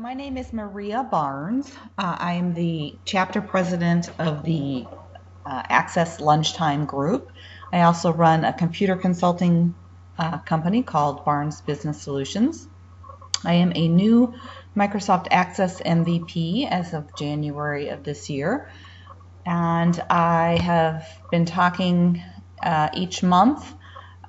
My name is Maria Barnes. I am the chapter president of the Access Lunchtime Group. I also run a computer consulting company called Barnes Business Solutions. I am a new Microsoft Access MVP as of January of this year, and I have been talking each month,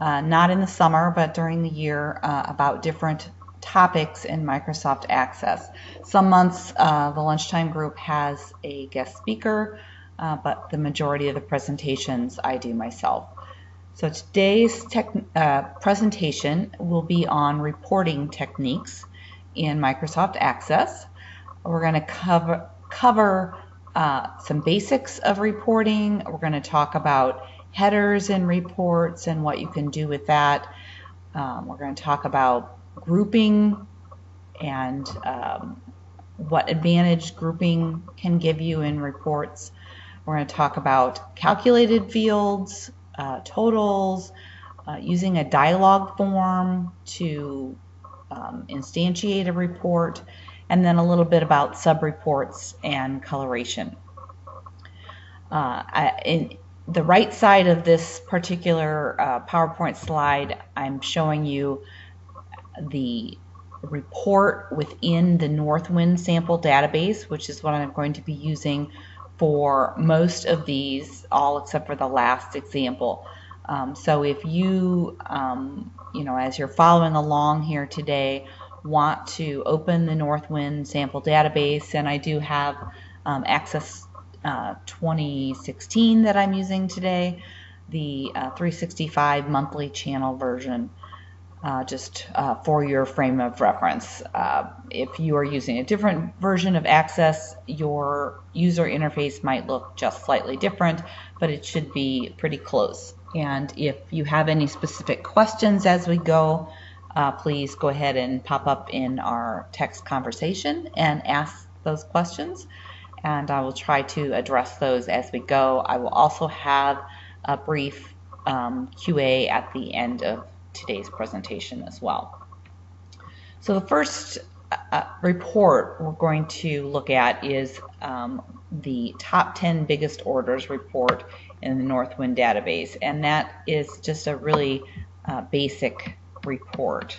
not in the summer but during the year, about different topics in Microsoft Access. Some months the lunchtime group has a guest speaker, but the majority of the presentations I do myself. So today's presentation will be on reporting techniques in Microsoft Access. We're going to cover some basics of reporting. We're going to talk about headers in reports and what you can do with that. We're going to talk about grouping and what advantage grouping can give you in reports. We're going to talk about calculated fields, totals, using a dialog form to instantiate a report, and then a little bit about subreports and coloration. In the right side of this particular PowerPoint slide, I'm showing you the report within the Northwind sample database, which is what I'm going to be using for most of these, all except for the last example. So if you, as you're following along here today, want to open the Northwind sample database, and I do have Access 2016 that I'm using today, the 365 monthly channel version, just for your frame of reference. If you are using a different version of Access, your user interface might look just slightly different, but it should be pretty close. And if you have any specific questions as we go, please go ahead and pop up in our text conversation and ask those questions, and I will try to address those as we go. I will also have a brief QA at the end of today's presentation as well. So the first report we're going to look at is the top 10 biggest orders report in the Northwind database, and that is just a really basic report.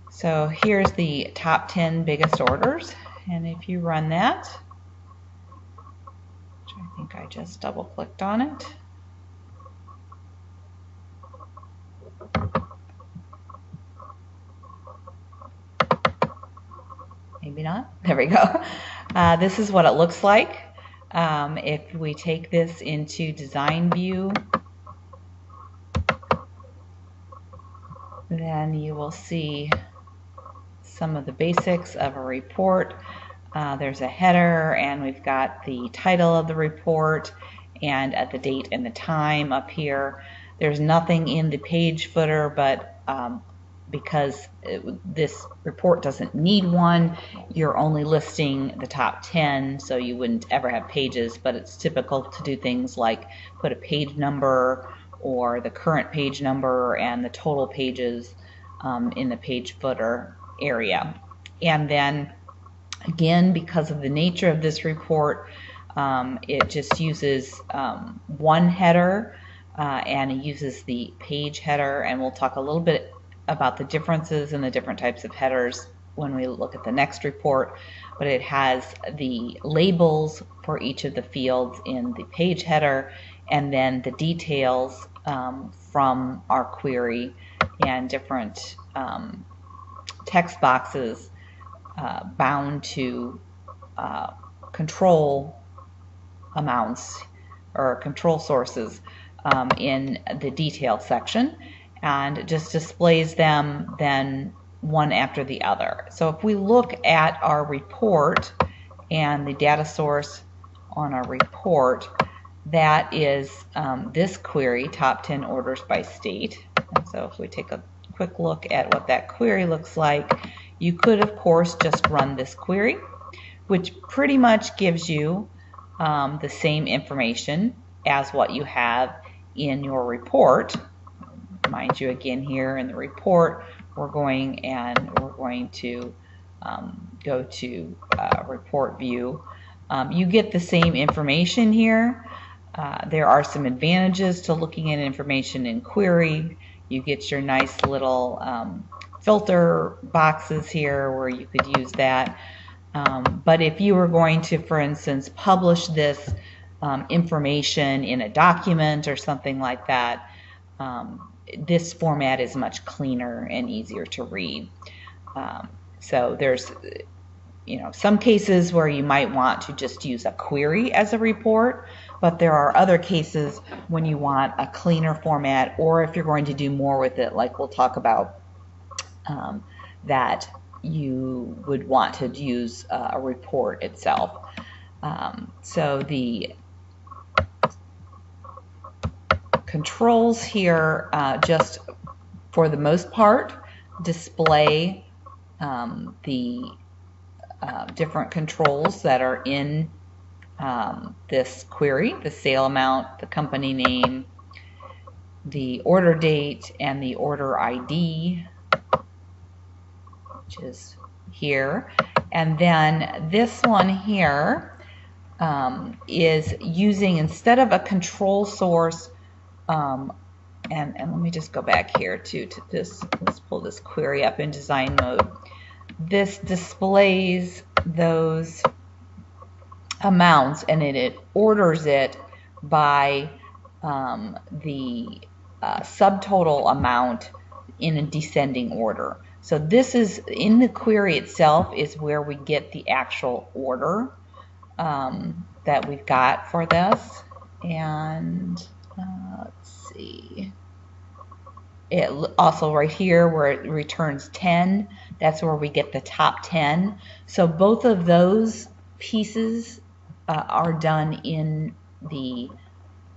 So here's the top 10 biggest orders, and if you run that, which I think I just double clicked on it, maybe not, there we go. This is what it looks like. If we take this into design view, then you will see some of the basics of a report. There's a header, and we've got the title of the report and the date and the time up here. There's nothing in the page footer, but because this report doesn't need one, you're only listing the top 10, so you wouldn't ever have pages, but it's typical to do things like put a page number or the current page number and the total pages in the page footer area. And then again, because of the nature of this report, it just uses one header, and it uses the page header, and we'll talk a little bit about the differences in the different types of headers when we look at the next report. But it has the labels for each of the fields in the page header, and then the details from our query and different text boxes bound to control amounts or control sources in the detail section, and just displays them then one after the other. So if we look at our report and the data source on our report, that is this query, top 10 orders by state. And so if we take a quick look at what that query looks like, you could of course just run this query, which pretty much gives you the same information as what you have in your report. remind you again here in the report, we're going to go to report view. You get the same information here. There are some advantages to looking at information in query. You get your nice little filter boxes here where you could use that. But if you were going to, for instance, publish this information in a document or something like that, this format is much cleaner and easier to read. So there's some cases where you might want to just use a query as a report, but there are other cases when you want a cleaner format, or if you're going to do more with it, like we'll talk about, that you would want to use a report itself. So the controls here, just for the most part, display the different controls that are in this query: the sale amount, the company name, the order date, and the order ID, which is here. And then this one here is using, instead of a control source, and let me just go back here to this. Let's pull this query up in design mode. This displays those amounts, and it orders it by the subtotal amount in a descending order. So this is, in the query itself, is where we get the actual order that we've got for this. And let's see. It also right here where it returns 10, that's where we get the top 10. So both of those pieces are done in the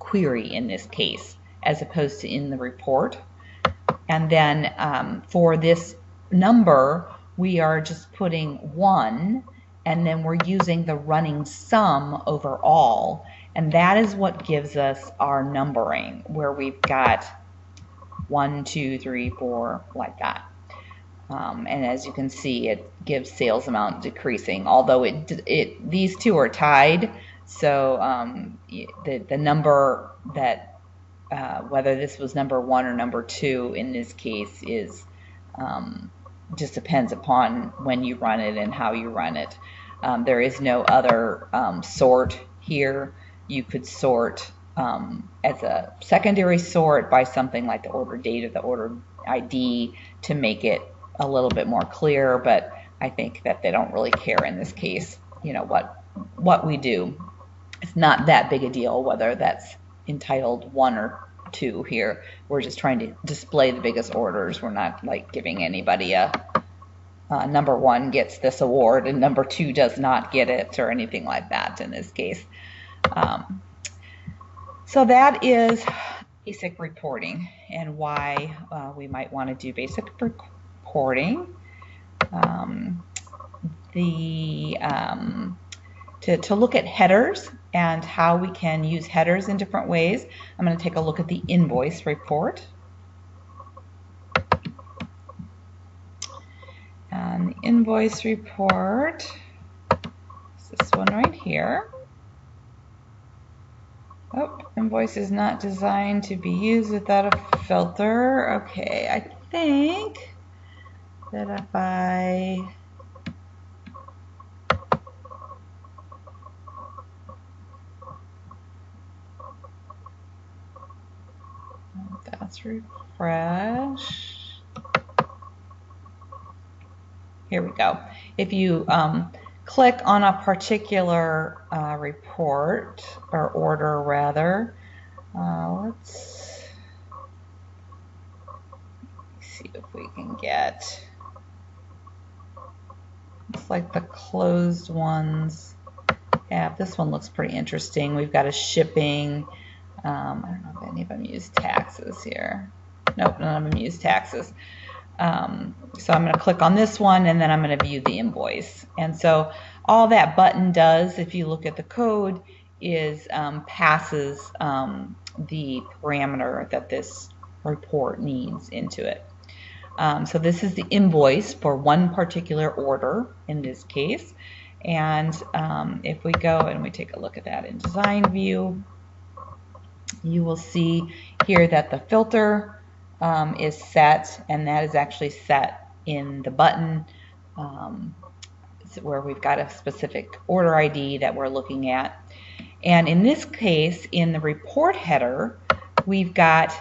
query in this case, as opposed to in the report. And then for this number, we are just putting 1, and then we're using the running sum over all. And that is what gives us our numbering, where we've got 1, 2, 3, 4, like that. And as you can see, it gives sales amount decreasing, although these two are tied. So the number that, whether this was number 1 or number 2 in this case, is just depends upon when you run it and how you run it. There is no other sort here. You could sort as a secondary sort by something like the order date or the order ID to make it a little bit more clear, but I think that they don't really care in this case, what we do. It's not that big a deal whether that's entitled 1 or 2 here. We're just trying to display the biggest orders. We're not like giving anybody a number 1 gets this award and number 2 does not get it, or anything like that in this case. So that is basic reporting and why we might want to do basic reporting. To look at headers and how we can use headers in different ways, I'm going to take a look at the invoice report. And the invoice report is this one right here. Oh, invoice is not designed to be used without a filter. Okay, I think that if that's refresh. Here we go. If you click on a particular report or order rather, let's see if we can get, it's like the closed ones. Yeah, this one looks pretty interesting. We've got a shipping. I don't know if any of them use taxes here. Nope, none of them use taxes. So I'm going to click on this one, and then I'm going to view the invoice. And so all that button does, if you look at the code, is passes the parameter that this report needs into it. So this is the invoice for one particular order in this case. And if we go and we take a look at that in design view, you will see here that the filter is set, and that is actually set in the button where we've got a specific order ID that we're looking at. And in this case, in the report header, we've got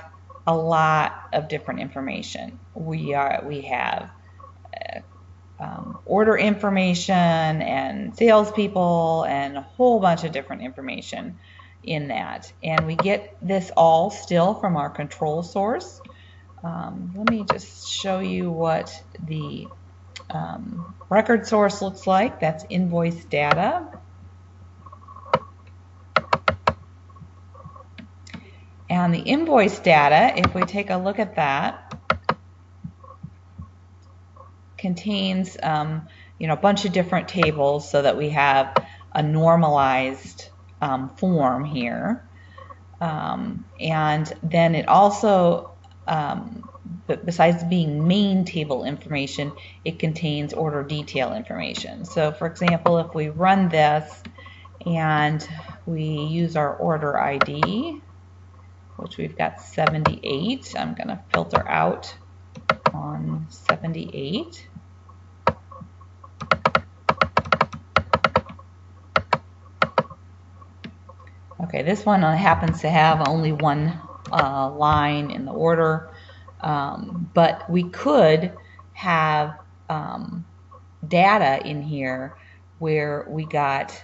a lot of different information. We have order information and salespeople and a whole bunch of different information in that. And we get this all still from our control source. Let me just show you what the record source looks like. That's invoice data. And the invoice data, if we take a look at that, contains a bunch of different tables so that we have a normalized form here. And then it also, besides being main table information, it contains order detail information. So for example, if we run this and we use our order ID, which we've got 78, I'm going to filter out on 78. Okay, this one happens to have only one line in the order, but we could have data in here where we got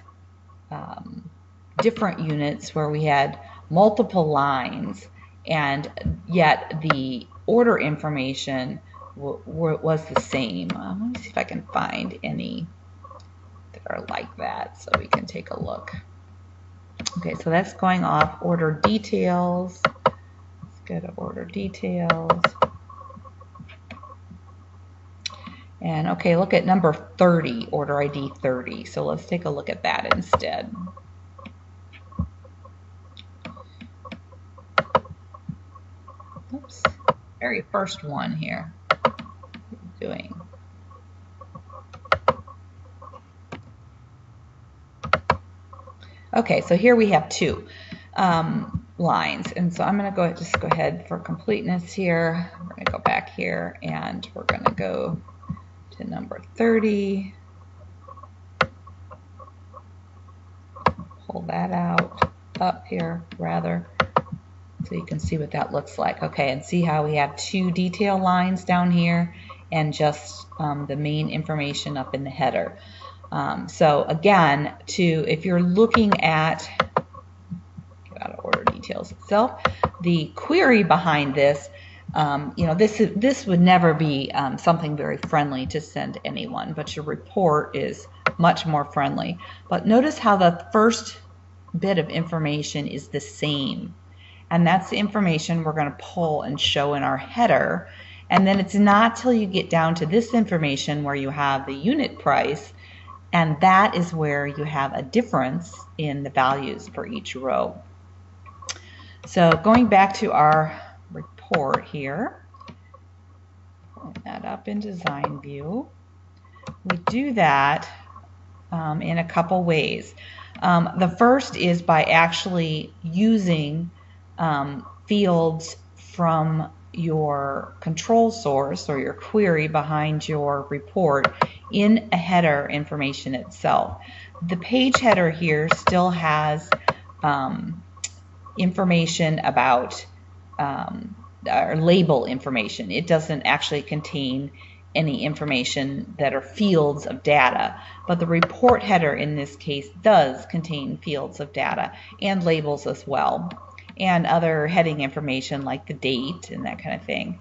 different units where we had multiple lines, and yet the order information was the same. Let me see if I can find any that are like that so we can take a look. Okay, so that's going off order details. Let's go to order details. And okay, look at number 30, order ID 30. So let's take a look at that instead. Oops, very first one here. What are you doing? Okay, so here we have two lines, and so I'm going to just go ahead for completeness here. We're going to go back here, and we're going to go to number 30. Pull that out, up here rather, so you can see what that looks like. Okay, and see how we have two detail lines down here and just the main information up in the header. So again, if you're looking at, get out of order details itself, the query behind this, this would never be something very friendly to send anyone, but your report is much more friendly. But notice how the first bit of information is the same, and that's the information we're going to pull and show in our header. And then it's not till you get down to this information where you have the unit price, and that is where you have a difference in the values for each row. So going back to our report here, pulling that up in design view, we do that in a couple ways. The first is by actually using fields from your control source or your query behind your report in a header information itself. The page header here still has information about or label information. It doesn't actually contain any information that are fields of data, but the report header in this case does contain fields of data and labels as well, and other heading information like the date and that kind of thing.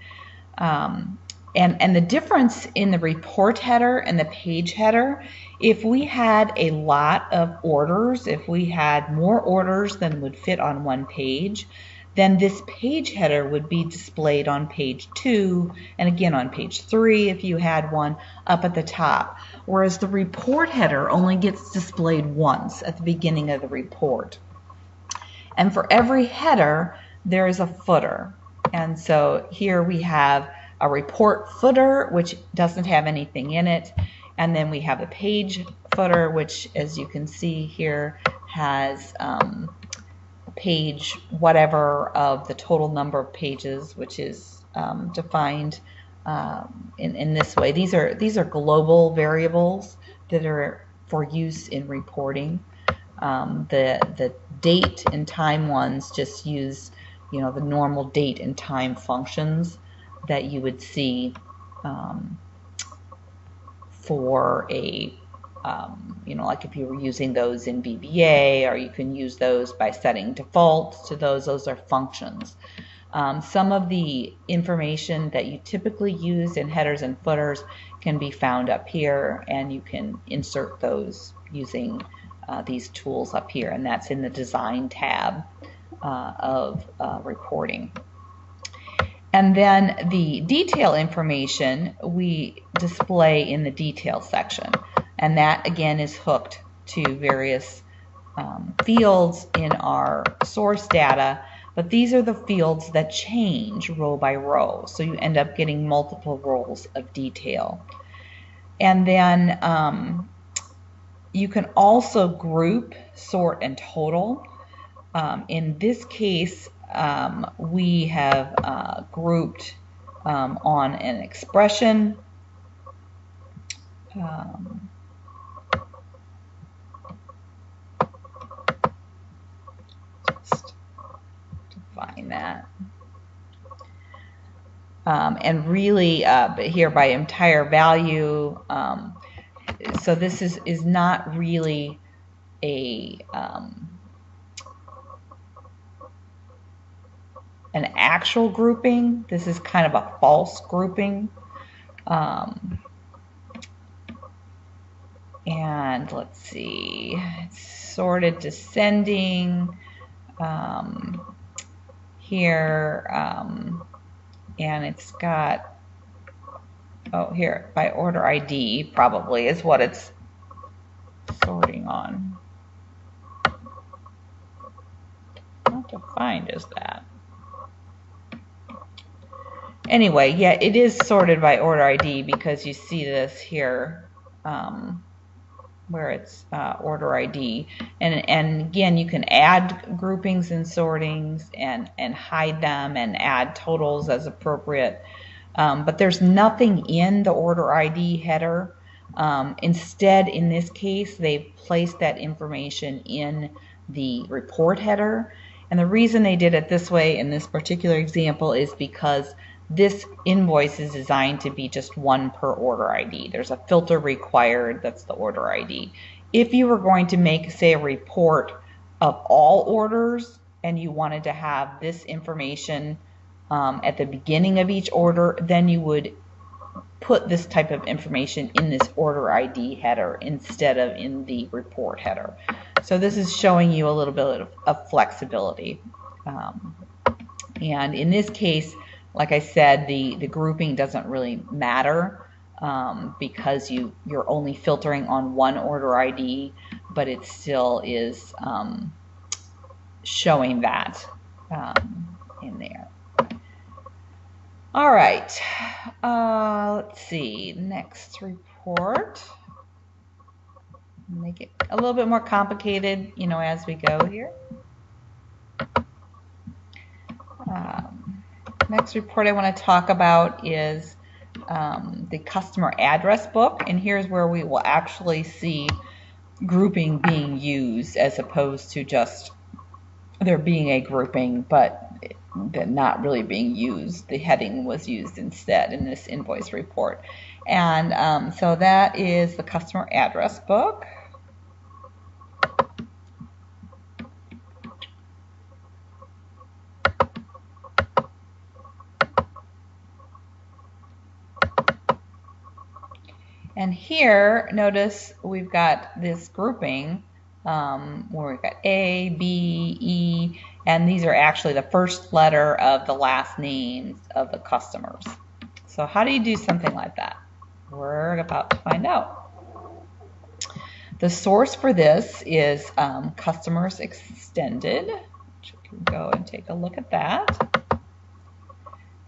And the difference in the report header and the page header, if we had a lot of orders, if we had more orders than would fit on one page, then this page header would be displayed on page 2 and again on page 3 if you had one up at the top, whereas the report header only gets displayed once at the beginning of the report. And for every header, there is a footer. And so here we have a report footer, which doesn't have anything in it. And then we have a page footer, which, as you can see here, has page whatever of the total number of pages, which is defined in this way. These are global variables that are for use in reporting. The date and time ones just use, you know, the normal date and time functions that you would see for a you know, like if you were using those in VBA, or you can use those by setting defaults to those. Those are functions. Some of the information that you typically use in headers and footers can be found up here, and you can insert those using these tools up here, and that's in the Design tab of reporting. And then the detail information we display in the detail section, and that again is hooked to various fields in our source data, but these are the fields that change row by row, so you end up getting multiple rows of detail. And then you can also group, sort, and total. In this case, we have grouped on an expression. Just define that. And really here by entire value. So this is not really a an actual grouping. This is kind of a false grouping. And let's see, it's sorted descending here, and it's got, oh, here, by order ID probably is what it's sorting on. Not defined as that. Anyway, yeah, it is sorted by order ID because you see this here where it's order ID. And again, you can add groupings and sortings and hide them and add totals as appropriate. But there's nothing in the order ID header. Instead, in this case, they've placed that information in the report header. And the reason they did it this way in this particular example is because this invoice is designed to be just one per order ID. There's a filter required, that's the order ID. If you were going to make, say, a report of all orders and you wanted to have this information at the beginning of each order, then you would put this type of information in this order ID header instead of in the report header. So this is showing you a little bit of flexibility. And in this case, like I said, the grouping doesn't really matter because you're only filtering on one order ID, but it still is showing that in there. All right, let's see, next report. Make it a little bit more complicated, you know, as we go here. Next report I want to talk about is the customer address book, and here's where we will actually see grouping being used as opposed to just there being a grouping but not really being used. The heading was used instead in this invoice report. And so that is the customer address book. And here, notice we've got this grouping where we've got A, B, E, and these are actually the first letter of the last names of the customers. So how do you do something like that? We're about to find out. The source for this is Customers Extended, which you can go and take a look at that.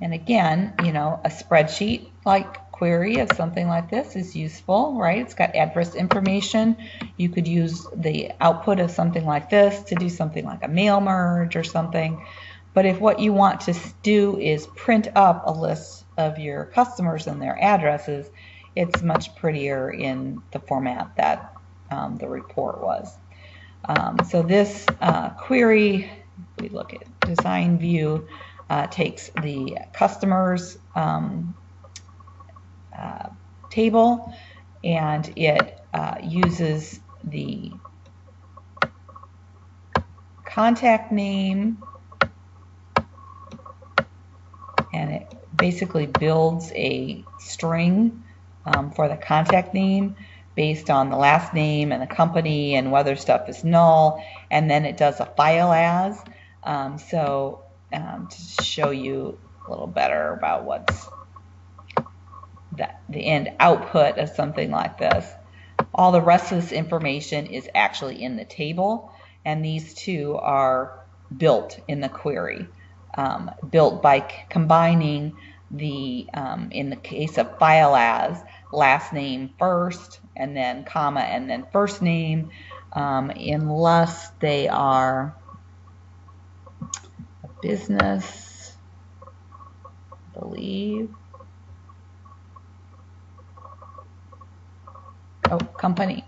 And again, you know, a spreadsheet like query of something like this is useful, right? It's got address information. You could use the output of something like this to do something like a mail merge or something. But if what you want to do is print up a list of your customers and their addresses, it's much prettier in the format that the report was. So this query, if we look at design view, takes the customers table, and it uses the contact name, and it basically builds a string for the contact name based on the last name and the company and whether stuff is null, and then it does a file as. To show you a little better about what's the end output of something like this, all the rest of this information is actually in the table, and these two are built in the query, built by combining the, in the case of file as, last name first, and then comma, and then first name, unless they are a business, I believe. Oh, company.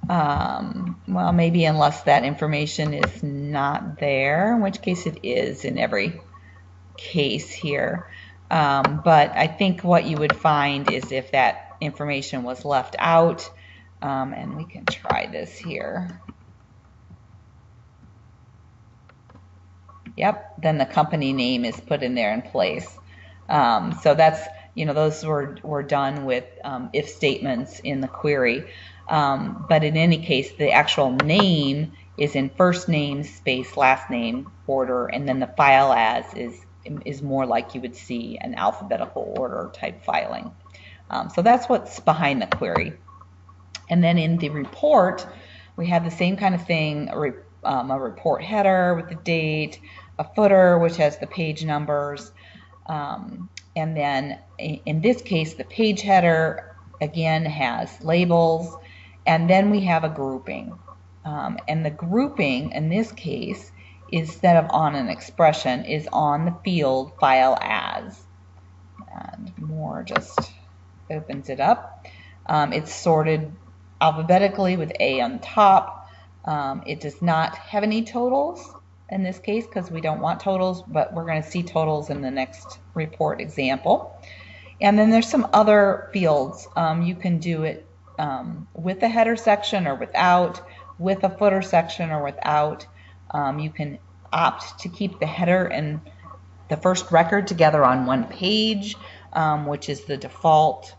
Well, maybe unless that information is not there, in which case it is in every case here. But I think what you would find is if that information was left out, and we can try this here. Yep, then the company name is put in there in place. So that's, you know, those were done with if statements in the query. But in any case, the actual name is in first name space last name order, and then the file as is more like you would see an alphabetical order type filing. So that's what's behind the query. And then in the report, we have the same kind of thing, a report header with the date, a footer which has the page numbers, and then in this case the page header again has labels, and then we have a grouping, and the grouping in this case, instead of on an expression, is on the field file as, and more just opens it up. It's sorted alphabetically with A on top. It does not have any totals in this case because we don't want totals, but we're going to see totals in the next report example. And then there's some other fields. You can do it with the header section or without, with a footer section or without. You can opt to keep the header and the first record together on one page, which is the default.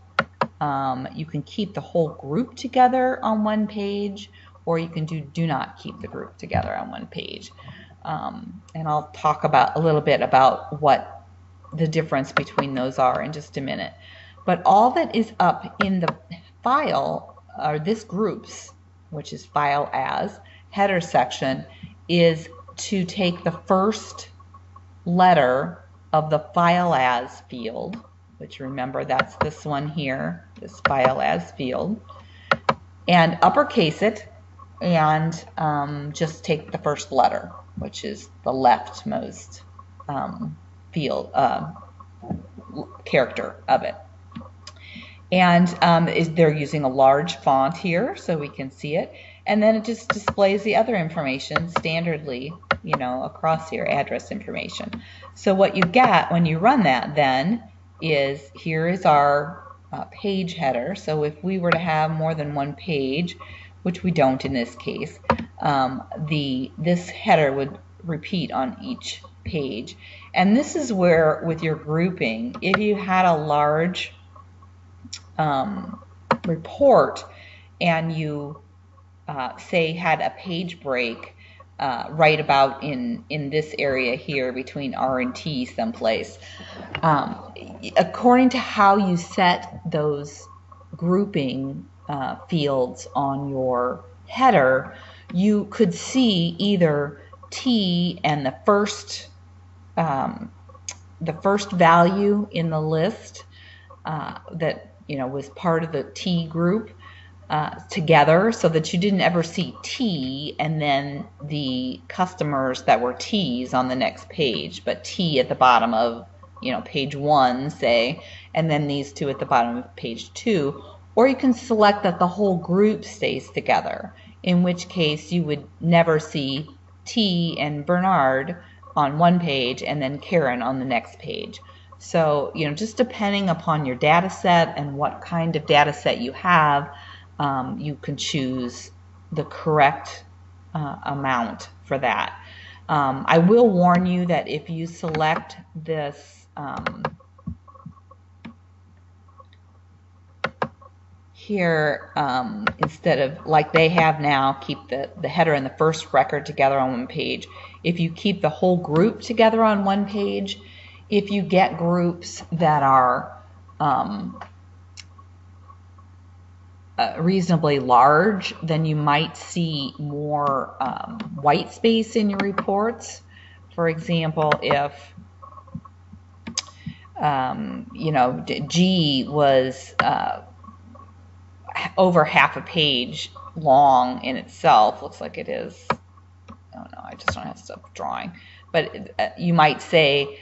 You can keep the whole group together on one page, or you can do not keep the group together on one page. And I'll talk about a little bit about what the difference between those are in just a minute. But all that is up in the file, or this groups, which is file as, header section, is to take the first letter of the file as field, which remember that's this one here, this file as field, and uppercase it, and just take the first letter, which is the leftmost field character of it. And they're using a large font here so we can see it, and then it just displays the other information standardly, you know, across here, address information. So what you get when you run that then is, here is our page header. So if we were to have more than one page, which we don't in this case, this header would repeat on each page. And this is where, with your grouping, if you had a large report and you say had a page break right about in this area here between R and T someplace, according to how you set those grouping fields on your header, you could see either T and the first the first value in the list that was part of the T group together, so that you didn't ever see T and then the customers that were T's on the next page, but T at the bottom of page 1, say, and then these two at the bottom of page 2. Or you can select that the whole group stays together, in which case you would never see T and Bernard on one page and then Karen on the next page. So, just depending upon your data set and what kind of data set you have, you can choose the correct amount for that. I will warn you that if you select this here, instead of like they have now, keep the header and the first record together on one page, if you keep the whole group together on one page, if you get groups that are reasonably large, then you might see more white space in your reports. For example, if G was over half a page long in itself, looks like it is. Oh no, I just don't have stuff drawing. But you might say,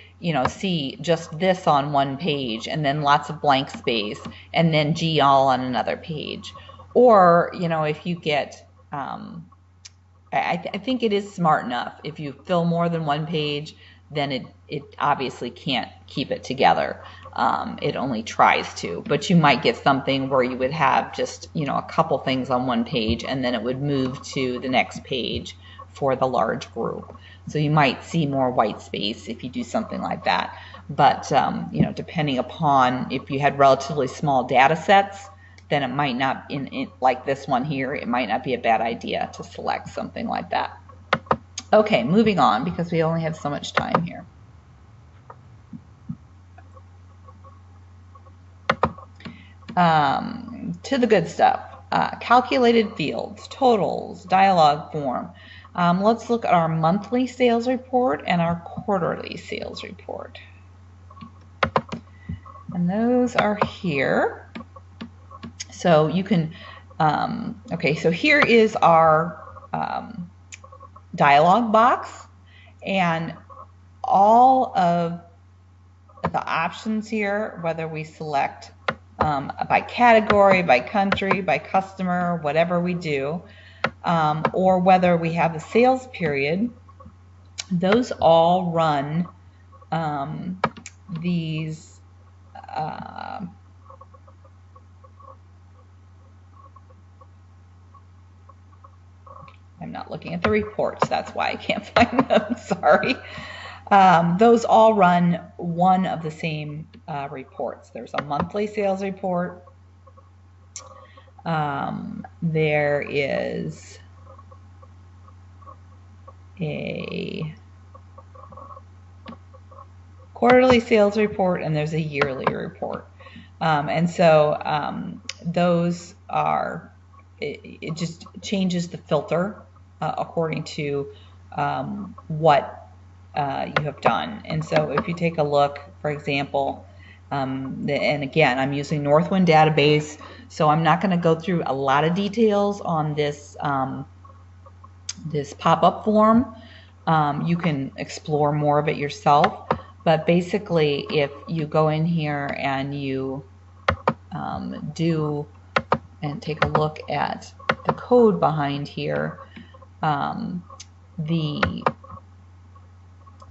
see just this on one page and then lots of blank space and then G all on another page. Or, if you get, I think it is smart enough. If you fill more than one page, then it obviously can't keep it together. It only tries to. But you might get something where you would have just, a couple things on one page and then it would move to the next page for the large group. So you might see more white space if you do something like that. But, depending upon if you had relatively small data sets, then it might not, like this one here, it might not be a bad idea to select something like that. Okay, moving on, because we only have so much time here. To the good stuff. Calculated fields, totals, dialog form. Let's look at our monthly sales report and our quarterly sales report. And those are here. So you can, okay, so here is our dialog box, and all of the options here, whether we select by category, by country, by customer, whatever we do, or whether we have a sales period, those all run these I'm not looking at the reports, that's why I can't find them, sorry. Those all run one of the same reports. There's a monthly sales report. There is a quarterly sales report, and there's a yearly report. And so those are, it just changes the filter according to what you have done. And so if you take a look, for example, and again, I'm using Northwind database, so I'm not going to go through a lot of details on this this pop-up form. You can explore more of it yourself, but basically if you go in here and you do and take a look at the code behind here,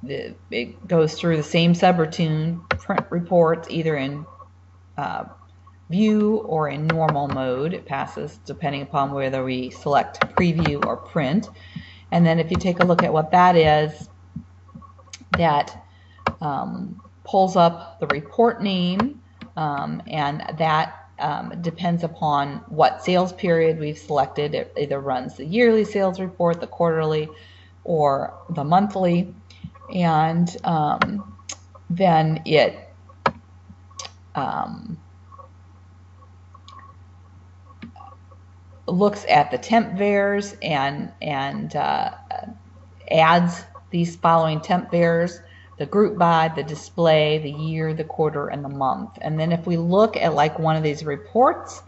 it goes through the same subroutine, print reports either in view or in normal mode. It passes depending upon whether we select preview or print. And then if you take a look at what that is, that pulls up the report name, and that depends upon what sales period we've selected. It either runs the yearly sales report, the quarterly, or the monthly. And then it looks at the temp vars and adds these following temp vars. the group by, the display, the year, the quarter, and the month. And then if we look at like one of these reports,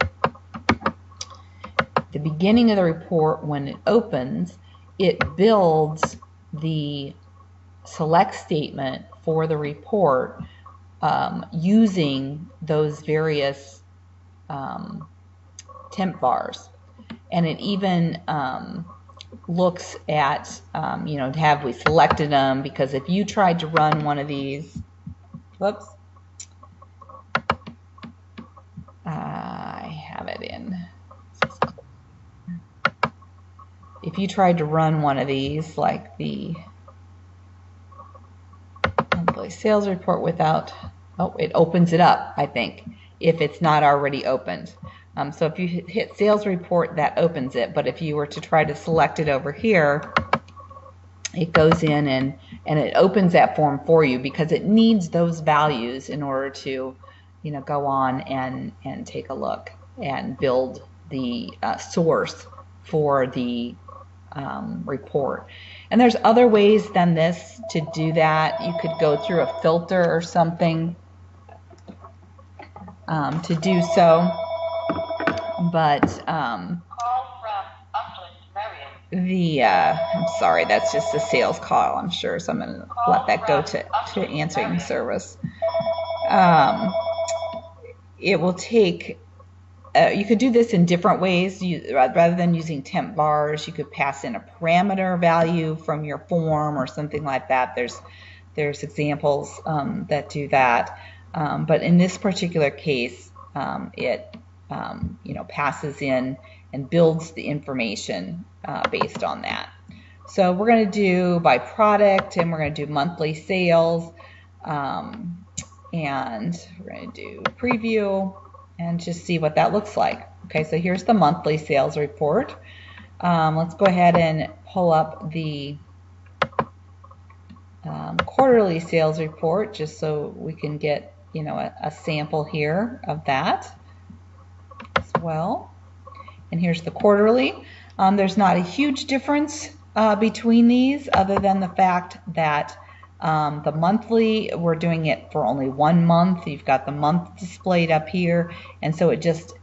the beginning of the report, when it opens, it builds the select statement for the report using those various temp bars. And it even looks at, have we selected them? Because if you tried to run one of these, whoops, I have it in. If you tried to run one of these, like the monthly sales report without, oh, it opens it up, I think, if it's not already opened. So if you hit sales report, that opens it. But if you were to try to select it over here, it goes in and it opens that form for you, because it needs those values in order to, go on and take a look and build the source for the report. And there's other ways than this to do that. You could go through a filter or something to do so. But I'm sorry, that's just a sales call, I'm sure, so I'm going to let that go to answering service. It will take, you could do this in different ways. Rather than using temp bars, you could pass in a parameter value from your form or something like that. There's examples that do that. But in this particular case, it passes in and builds the information based on that. So we're going to do by product, and we're going to do monthly sales, and we're going to do preview and just see what that looks like. Okay, so here's the monthly sales report. Let's go ahead and pull up the quarterly sales report just so we can get a sample here of that as well. And here's the quarterly. There's not a huge difference between these, other than the fact that the monthly, we're doing it for only 1 month. You've got the month displayed up here, and so it just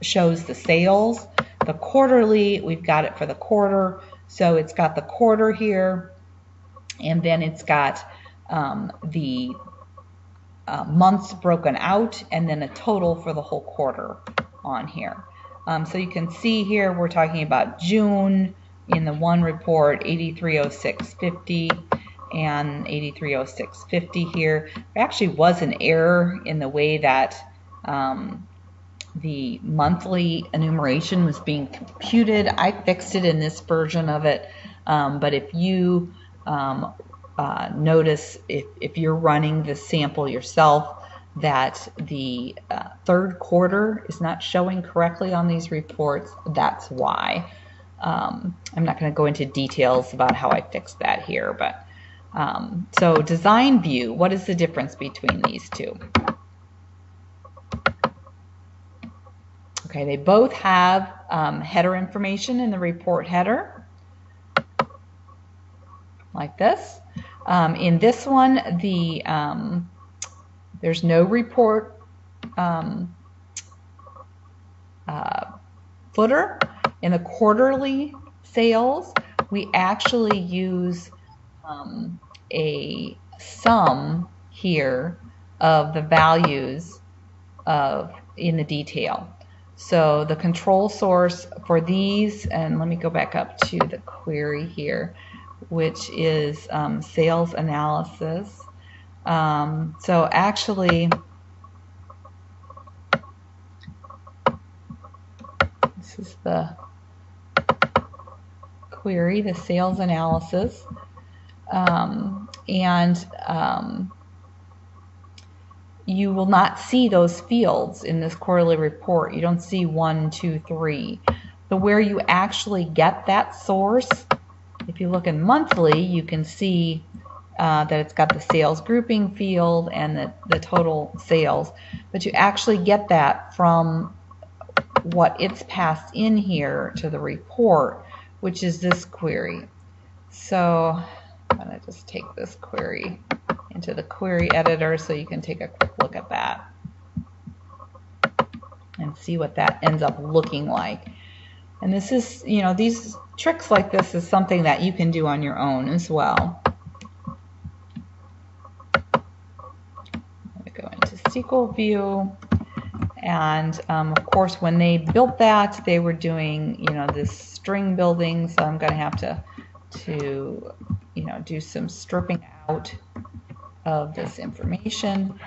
shows the sales. The quarterly, we've got it for the quarter, so it's got the quarter here, and then it's got the months broken out, and then a total for the whole quarter on here. So you can see here we're talking about June in the one report, 8306.50 and 8306.50 here. There actually was an error in the way that the monthly enumeration was being computed. I fixed it in this version of it, but if you notice, if you're running the sample yourself, that the third quarter is not showing correctly on these reports, that's why. I'm not going to go into details about how I fixed that here, but so design view, what is the difference between these two? Okay, they both have header information in the report header, like this. In this one, there's no report footer. In the quarterly sales, we actually use a sum here of the values in the detail. So the control source for these, and let me go back up to the query here, which is sales analysis. So actually, this is the query, the sales analysis, you will not see those fields in this quarterly report. You don't see 1, 2, 3. But where you actually get that source, if you look in monthly, you can see that it's got the sales grouping field and the total sales. But you actually get that from what it's passed in here to the report, which is this query. So I'm going to just take this query into the query editor so you can take a quick look at that and see what that ends up looking like. And this is, you know, these tricks like this is something that you can do on your own as well. I'm going to go into SQL view, and of course when they built that, they were doing, you know, this string building, so I'm going to have to you know, do some stripping out of this information.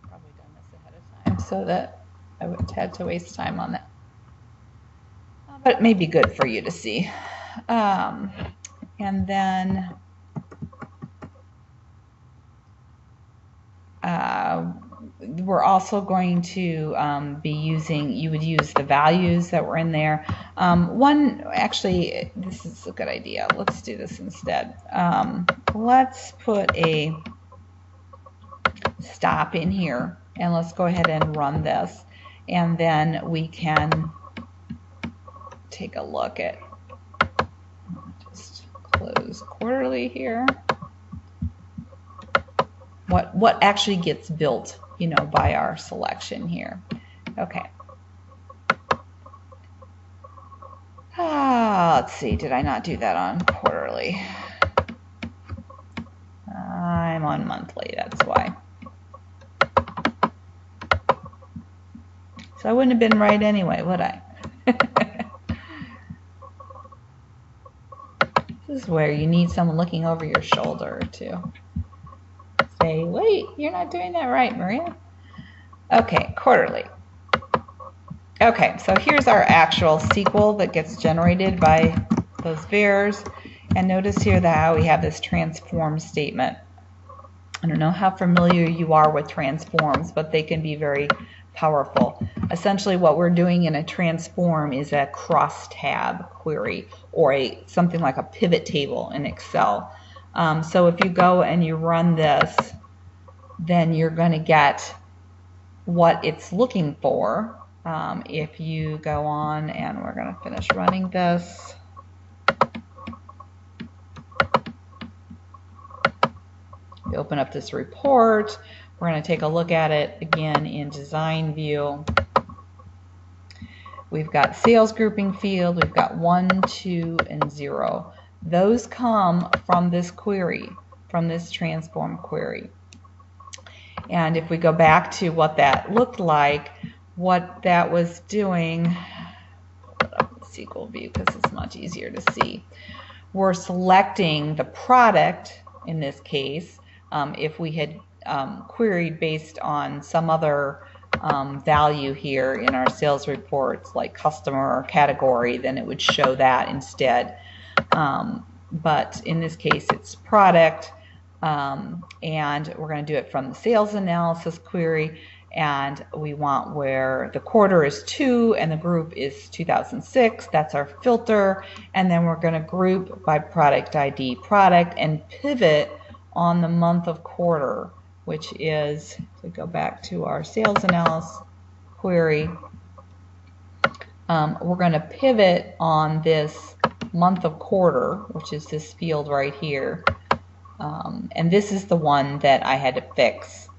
Probably done this ahead of time so that I wouldn't have to waste time on that. But it may be good for you to see. And then we're also going to be using, you would use the values that were in there. Actually, this is a good idea. Let's do this instead. Let's put a stop in here, and let's go ahead and run this, and then we can take a look at, just close quarterly here, what actually gets built, you know, by our selection here. Okay. Let's see, did I not do that on quarterly? I'm on monthly, that's why. So I wouldn't have been right anyway, would I? This is where you need someone looking over your shoulder to say, wait, you're not doing that right, Maria. Okay, quarterly. Okay, so here's our actual SQL that gets generated by those vars. And notice here that how we have this transform statement. I don't know how familiar you are with transforms, but they can be very powerful. Essentially what we're doing in a transform is a cross-tab query, or something like a pivot table in Excel. So if you go and you run this, then you're going to get what it's looking for. If you go on, and we're going to finish running this. You open up this report. We're going to take a look at it again in design view. We've got sales grouping field. We've got 1, 2, and 0. Those come from this query, from this transform query. And if we go back to what that looked like, what that was doing, put up the SQL view because it's much easier to see. We're selecting the product in this case. If we had queried based on some other value here in our sales reports, like customer or category, then it would show that instead. But in this case, it's product, and we're going to do it from the sales analysis query, and we want where the quarter is 2 and the group is 2006. That's our filter, and then we're going to group by product ID product and pivot on the month of quarter, which is, if we go back to our sales analysis query, we're going to pivot on this month of quarter, which is this field right here. And this is the one that I had to fix,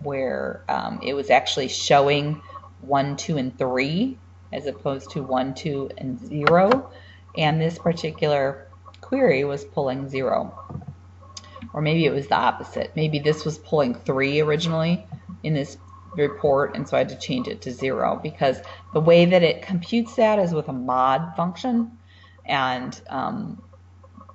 where it was actually showing 1, 2, and 3 as opposed to 1, 2, and 0. And this particular query was pulling 0. Or maybe it was the opposite. Maybe this was pulling 3 originally in this report, and so I had to change it to 0, because the way that it computes that is with a mod function. And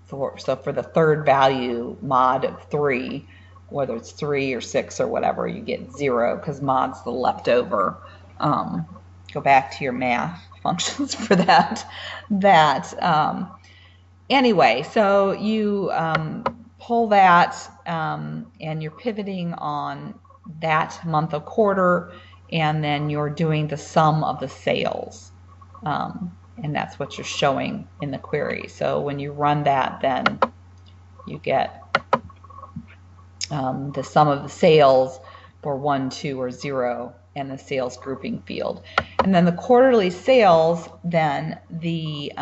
so for the third value, mod of 3, whether it's 3 or 6 or whatever, you get 0, because mod's the leftover. Go back to your math functions for that. Anyway, so you pull that, and you're pivoting on that month of quarter, and then you're doing the sum of the sales. And that's what you're showing in the query. So when you run that, then you get the sum of the sales for 1, 2, or 0, and the sales grouping field. And then the quarterly sales, then the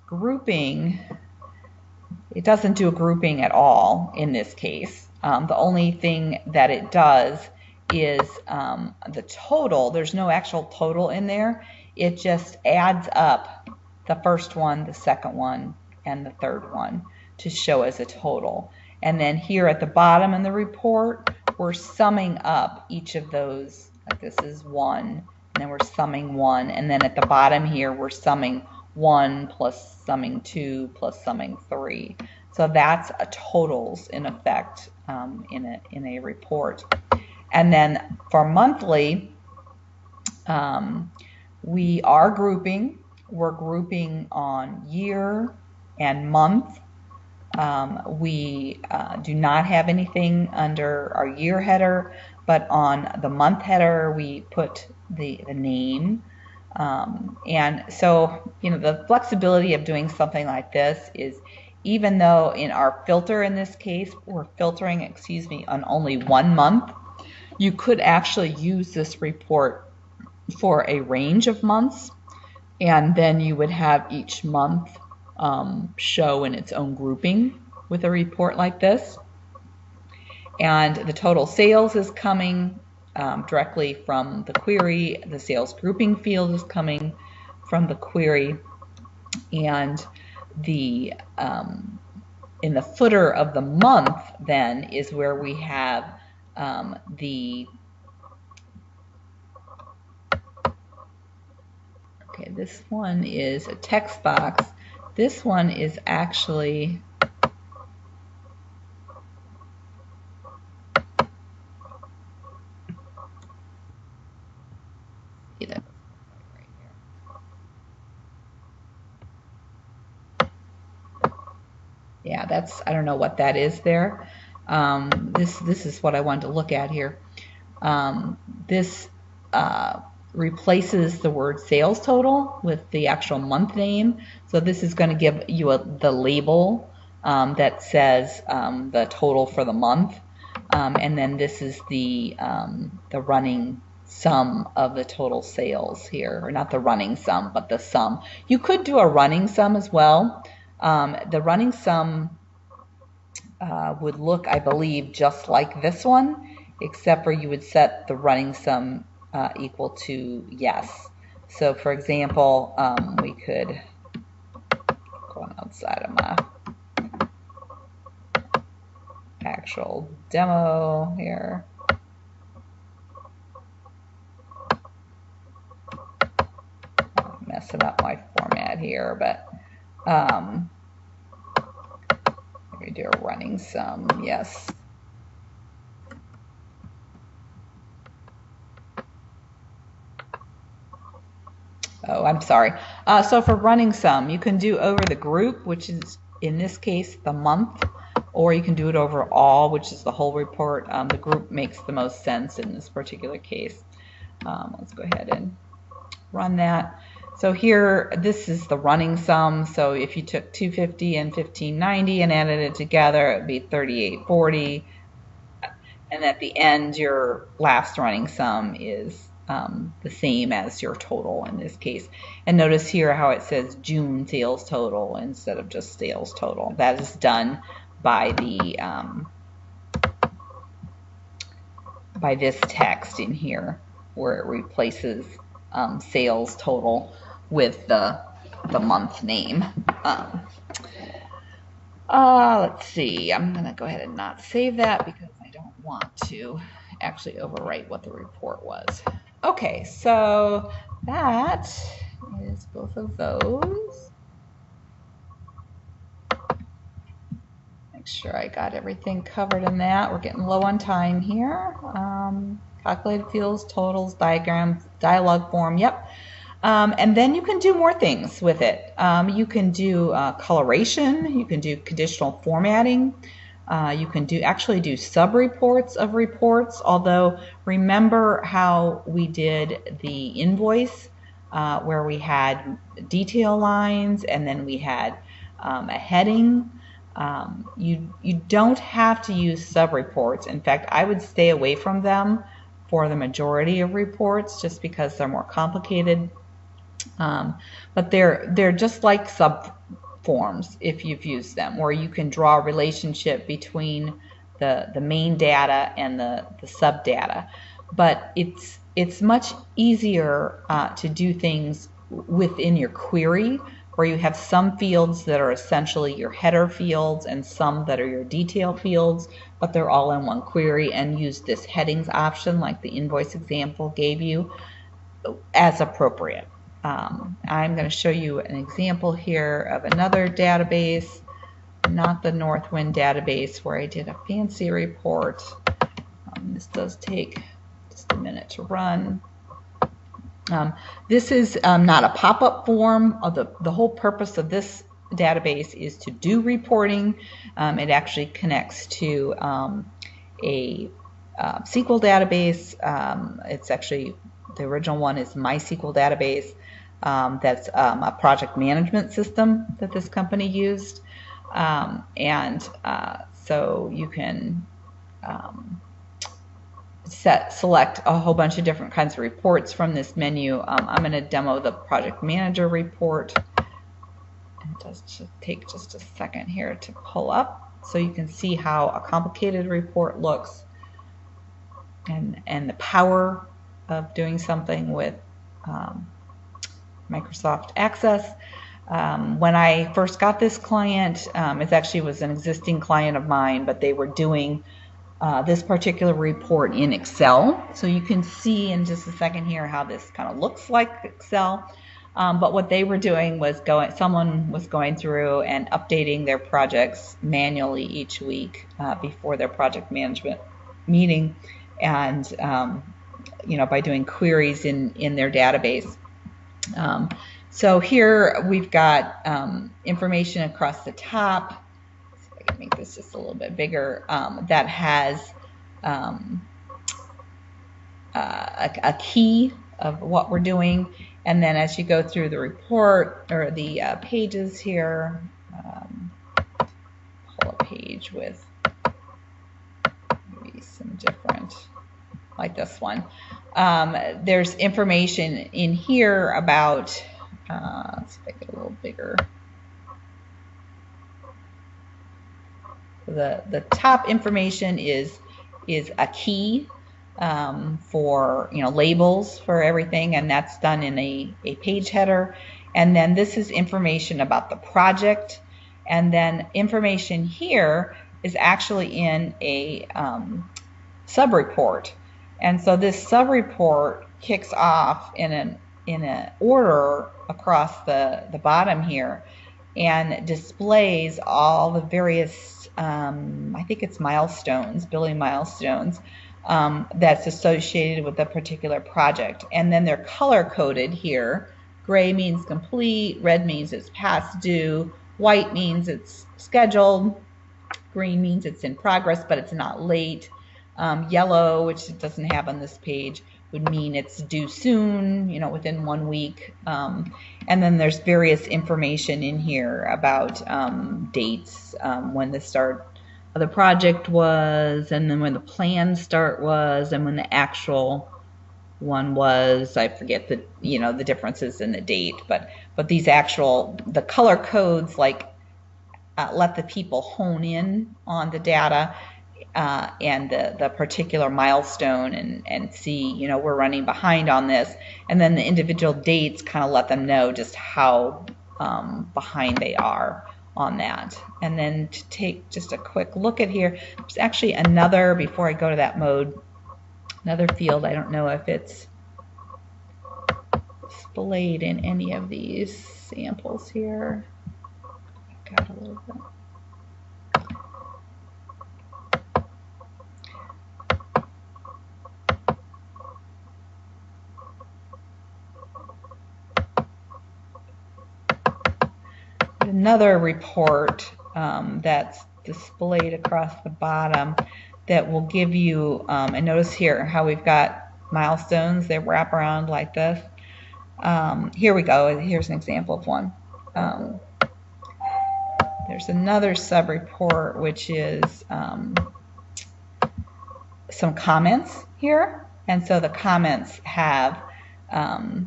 grouping, it doesn't do a grouping at all in this case. The only thing that it does is the total. There's no actual total in there. It just adds up the first one, the second one, and the third one to show as a total. And then here at the bottom in the report, we're summing up each of those. Like this is 1, and then we're summing 1. And then at the bottom here, we're summing 1 plus summing 2 plus summing 3. So that's a totals in effect in a report. And then for monthly, we are grouping. We're grouping on year and month. We do not have anything under our year header, but on the month header we put the name. And so, the flexibility of doing something like this is, even though in our filter in this case we're filtering, on only 1 month, you could actually use this report for a range of months, and then you would have each month show in its own grouping with a report like this. And the total sales is coming directly from the query. The sales grouping field is coming from the query, and the in the footer of the month then is where we have okay, this one is a text box. This one is actually yeah, that's, I don't know what that is there. This is what I wanted to look at here. This replaces the word sales total with the actual month name. So this is going to give you the label that says the total for the month, and then this is the running sum of the total sales here, or not the running sum, but the sum. You could do a running sum as well. The running sum would look, I believe, just like this one, except for you would set the running sum equal to yes. So for example, we could go outside of my actual demo here. I'm messing up my format here, but let me do a running sum, yes. Oh, I'm sorry. So for running sum, you can do over the group, which is in this case the month, or you can do it over all, which is the whole report. The group makes the most sense in this particular case. Let's go ahead and run that. So here, this is the running sum. So if you took 250 and 1590 and added it together, it would be 3840. And at the end, your last running sum is the same as your total in this case. And notice here how it says June sales total instead of just sales total. That is done by the by this text in here, where it replaces sales total with the month name. Let's see, I'm going to go ahead and not save that because I don't want to actually overwrite what the report was. Okay, so that is both of those. Make sure I got everything covered in that. We're getting low on time here. Calculated fields, totals, diagrams, dialog form, yep. And then you can do more things with it. You can do coloration, you can do conditional formatting, you can actually do sub-reports of reports, although remember how we did the invoice where we had detail lines and then we had a heading. You don't have to use sub-reports. In fact, I would stay away from them for the majority of reports just because they're more complicated. But they're just like subforms if you've used them, where you can draw a relationship between the main data and the sub data. But it's much easier to do things within your query, where you have some fields that are essentially your header fields and some that are your detail fields, but they're all in one query, and use this headings option like the invoice example gave you as appropriate. I'm going to show you an example here of another database, not the Northwind database where I did a fancy report. This does take just a minute to run. This is not a pop-up form. The whole purpose of this database is to do reporting. It actually connects to a SQL database. It's actually, the original one is MySQL database. That's a project management system that this company used. So you can select a whole bunch of different kinds of reports from this menu. I'm going to demo the project manager report. It does take just a second here to pull up so you can see how a complicated report looks and the power of doing something with Microsoft Access. When I first got this client, it actually was an existing client of mine, but they were doing this particular report in Excel. So you can see in just a second here how this kind of looks like Excel. But what they were doing was someone was going through and updating their projects manually each week before their project management meeting, and by doing queries in their database. So here we've got information across the top. See if I can make this just a little bit bigger. That has a key of what we're doing, and then as you go through the report or the pages here, pull a page with maybe some different, like this one. There's information in here about, let's make it a little bigger. The top information is a key for labels for everything, and that's done in a page header. And then this is information about the project, and then information here is actually in a sub-report. And so this sub-report kicks off in an order across the bottom here, and displays all the various, I think it's milestones, billing milestones, that's associated with a particular project. And then they're color-coded here. Gray means complete, red means it's past due, white means it's scheduled, green means it's in progress but it's not late, yellow, which it doesn't have on this page, would mean it's due soon, within 1 week. And then there's various information in here about dates, when the start of the project was, and then when the planned start was, and when the actual one was. I forget the the differences in the date, but these the color codes let the people hone in on the data and the particular milestone and see, we're running behind on this. And then the individual dates kind of let them know just how behind they are on that. And then to take just a quick look at here, there's actually another, before I go to that mode, another field. I don't know if it's displayed in any of these samples here. Got a little bit. Another report that's displayed across the bottom that will give you, and notice here how we've got milestones that wrap around like this. Here we go. Here's an example of one. there's another sub-report, which is some comments here. And so the comments have a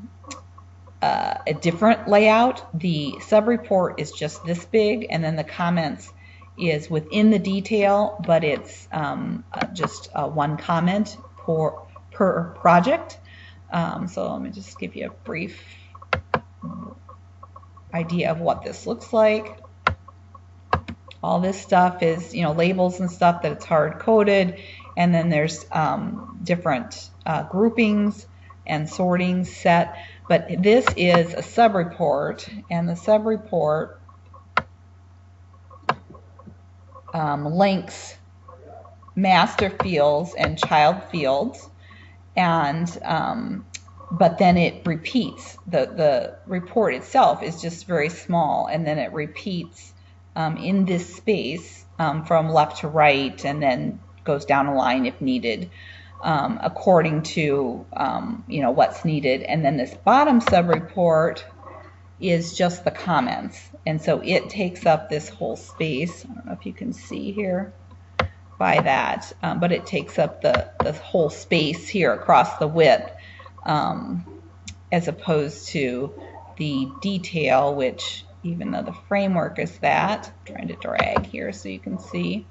different layout. The sub-report is just this big, and then the comments is within the detail, but it's just one comment per project. So let me just give you a brief idea of what this looks like. All this stuff is, labels and stuff that it's hard-coded, and then there's different groupings and sorting set. But this is a sub-report, and the sub-report links master fields and child fields, and but then it repeats. The report itself is just very small, and then it repeats in this space from left to right, and then goes down a line if needed, according to what's needed. And then this bottom sub-report is just the comments, and so it takes up this whole space. I don't know if you can see here by that, but it takes up the whole space here across the width, as opposed to the detail, which, even though the framework is that, I'm trying to drag here so you can see.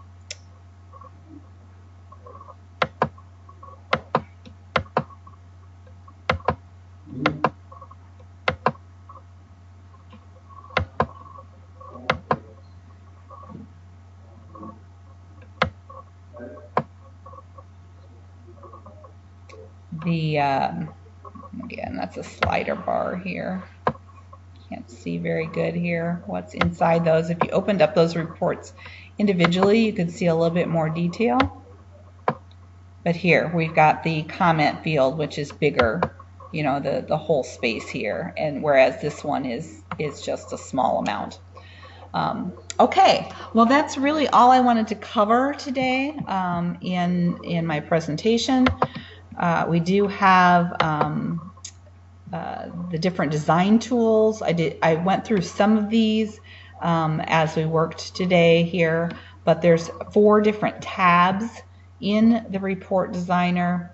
Again, that's a slider bar here. Can't see very good here what's inside those. If you opened up those reports individually, you could see a little bit more detail. But here we've got the comment field, which is bigger, the whole space here, and whereas this one is just a small amount. Okay, well, that's really all I wanted to cover today in my presentation. We do have the different design tools. I went through some of these as we worked today here, but there's 4 different tabs in the report designer.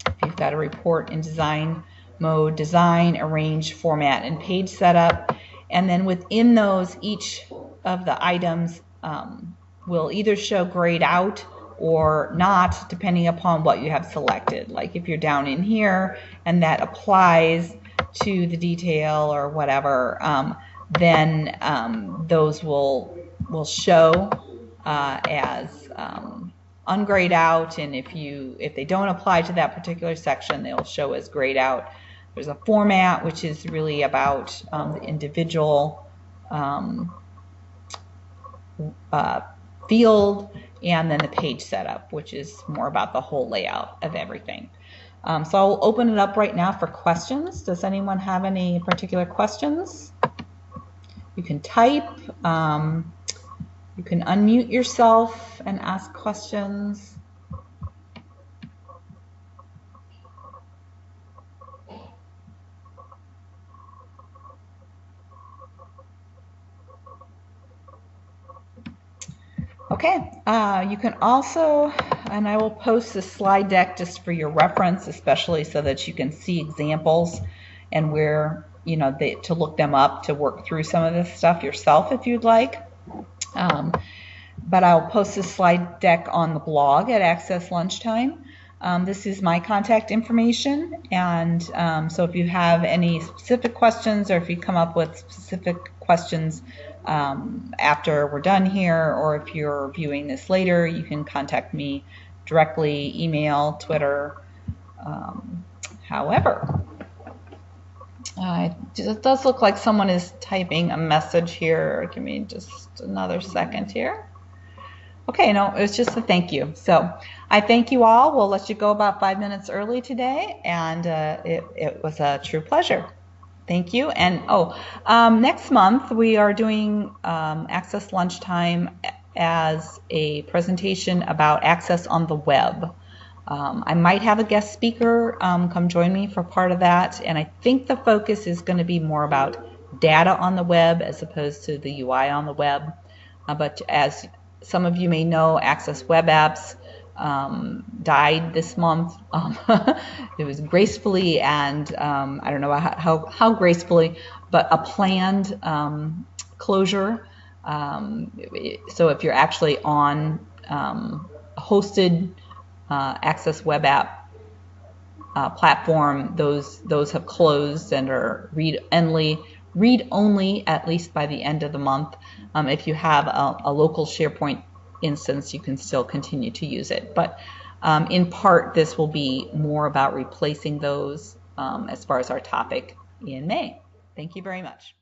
If you've got a report in design mode: design, arrange, format, and page setup. And then within those, each of the items will either show grayed out or not, depending upon what you have selected. Like if you're down in here and that applies to the detail or whatever, then those will show as ungrayed out, and if they don't apply to that particular section, they'll show as grayed out. There's a format, which is really about the individual field, and then the page setup, which is more about the whole layout of everything. So I'll open it up right now for questions. Does anyone have any particular questions? You can type. You can unmute yourself and ask questions. Okay, you can also, and I will post this slide deck just for your reference, especially so that you can see examples and where, to look them up to work through some of this stuff yourself if you'd like. But I'll post this slide deck on the blog at Access Lunchtime. This is my contact information, and so if you have any specific questions, or if you come up with specific questions after we're done here, or if you're viewing this later, you can contact me directly, email, Twitter, however. It does look like someone is typing a message here. Give me just another second here. Okay, no, it was just a thank you. So I thank you all. We'll let you go about 5 minutes early today, and it was a true pleasure. Thank you. And next month we are doing Access Lunchtime as a presentation about access on the web. I might have a guest speaker come join me for part of that, and I think the focus is going to be more about data on the web as opposed to the UI on the web. But as some of you may know, Access Web Apps died this month. It was gracefully, and I don't know how gracefully, but a planned closure. So if you're actually on a hosted Access Web App platform, those have closed and are read only at least by the end of the month. If you have a local SharePoint instance, you can still continue to use it. But in part, this will be more about replacing those as far as our topic in May. Thank you very much.